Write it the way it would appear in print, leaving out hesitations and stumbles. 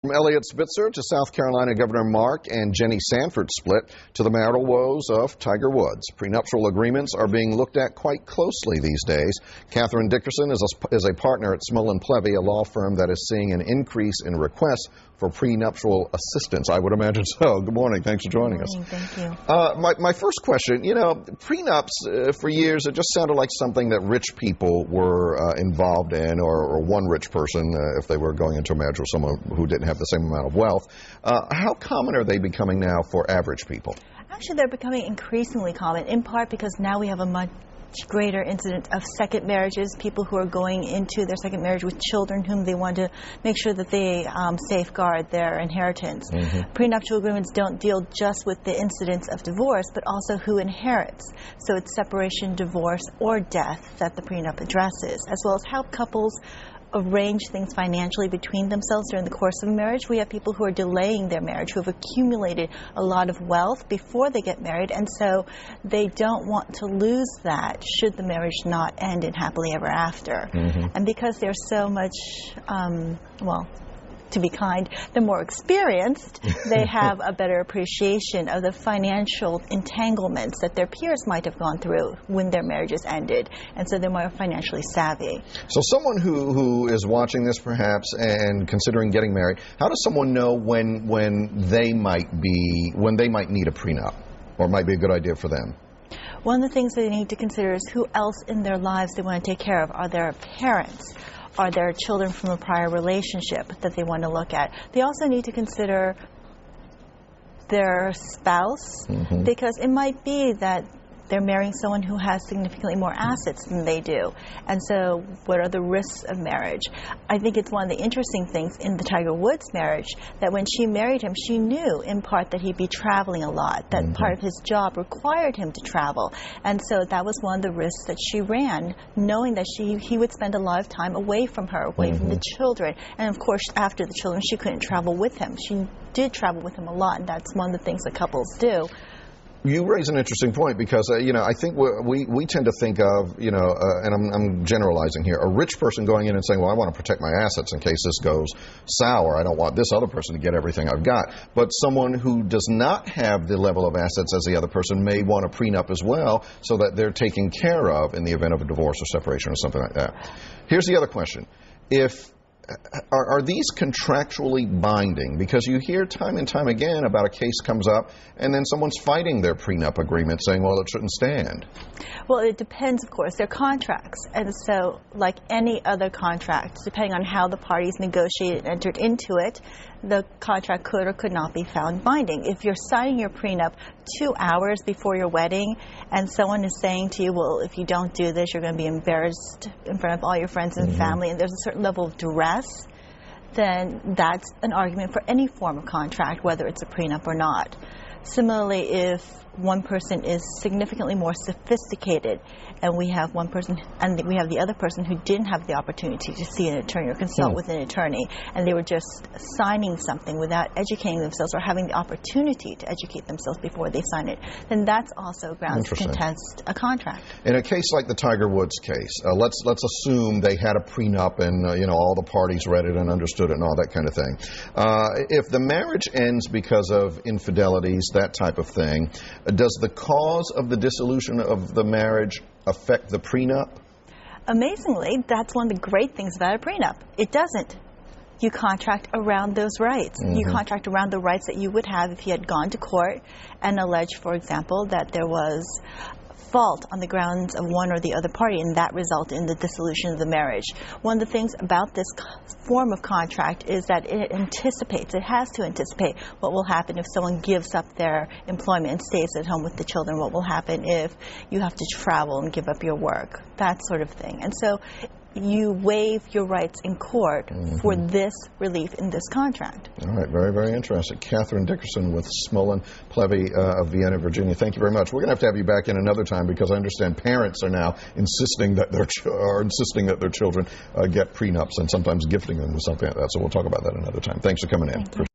From Elliot Spitzer to South Carolina Governor Mark and Jenny Sanford split to the marital woes of Tiger Woods. Prenuptial agreements are being looked at quite closely these days. Catherine Dickerson is a partner at Smullen Plevy, a law firm that is seeing an increase in requests for prenuptial assistance. I would imagine so. Good morning. Thanks for joining us. Thank you. My first question, prenups for years, it just sounded like something that rich people were involved in, or one rich person if they were going into a marriage with someone who didn't have the same amount of wealth. How common are they becoming now for average people? Actually, they're becoming increasingly common, in part because now we have a much greater incidence of second marriages, people who are going into their second marriage with children whom they want to make sure that they safeguard their inheritance. Prenuptial agreements don't deal just with the incidence of divorce, but also who inherits. So it's separation, divorce, or death that the prenup addresses, as well as how couples arrange things financially between themselves during the course of a marriage. We have people who are delaying their marriage, who have accumulated a lot of wealth before they get married, and so they don't want to lose that should the marriage not end in happily ever after. And because they're so much, to be kind, the more experienced, they have a better appreciation of the financial entanglements that their peers might have gone through when their marriages ended, and so they're more financially savvy. So someone who is watching this perhaps and considering getting married, how does someone know when they might need a prenup, or it might be a good idea for them? One of the things they need to consider is who else in their lives they want to take care of. Are there parents? Are there children from a prior relationship that they want to look at? They also need to consider their spouse, because it might be that they're marrying someone who has significantly more assets than they do. And so what are the risks of marriage? I think it's one of the interesting things in the Tiger Woods marriage that when she married him, she knew in part that he'd be traveling a lot, that part of his job required him to travel. And so that was one of the risks that she ran, knowing that he would spend a lot of time away from her, away from the children. And of course, after the children, she couldn't travel with him. She did travel with him a lot, and that's one of the things that couples do. You raise an interesting point because, I think we tend to think of, and I'm generalizing here, a rich person going in and saying, well, I want to protect my assets in case this goes sour. I don't want this other person to get everything I've got. But someone who does not have the level of assets as the other person may want a prenup as well so that they're taken care of in the event of a divorce or separation or something like that. Here's the other question. Are these contractually binding? Because you hear time and time again about a case comes up and then someone's fighting their prenup agreement saying, well, it shouldn't stand. Well, it depends, of course. They're contracts. And so, like any other contract, depending on how the parties negotiated and entered into it, the contract could or could not be found binding. If you're signing your prenup 2 hours before your wedding and someone is saying to you, well, if you don't do this, you're going to be embarrassed in front of all your friends and family, and there's a certain level of duress, then that's an argument for any form of contract, whether it's a prenup or not. Similarly, if one person is significantly more sophisticated and we have one person and we have the other person who didn't have the opportunity to see an attorney or consult with an attorney, and they were just signing something without educating themselves or having the opportunity to educate themselves before they sign it, then that's also grounds to contest a contract. In a case like the Tiger Woods case, let's assume they had a prenup and all the parties read it and understood it and all that kind of thing. If the marriage ends because of infidelities, that type of thing, does the cause of the dissolution of the marriage affect the prenup? Amazingly, that's one of the great things about a prenup. It doesn't. You contract around those rights. You contract around the rights that you would have if you had gone to court and alleged, for example, that there was fault on the grounds of one or the other party, and that resulted in the dissolution of the marriage. One of the things about this form of contract is that it has to anticipate what will happen if someone gives up their employment and stays at home with the children, what will happen if you have to travel and give up your work, that sort of thing. And so you waive your rights in court for this relief in this contract. All right, very, very interesting. Catherine Dickerson with Smullen Plevy of Vienna, Virginia. Thank you very much. We're going to have you back in another time because I understand parents are now insisting that their children get prenups and sometimes gifting them with something like that. So we'll talk about that another time. Thanks for coming in.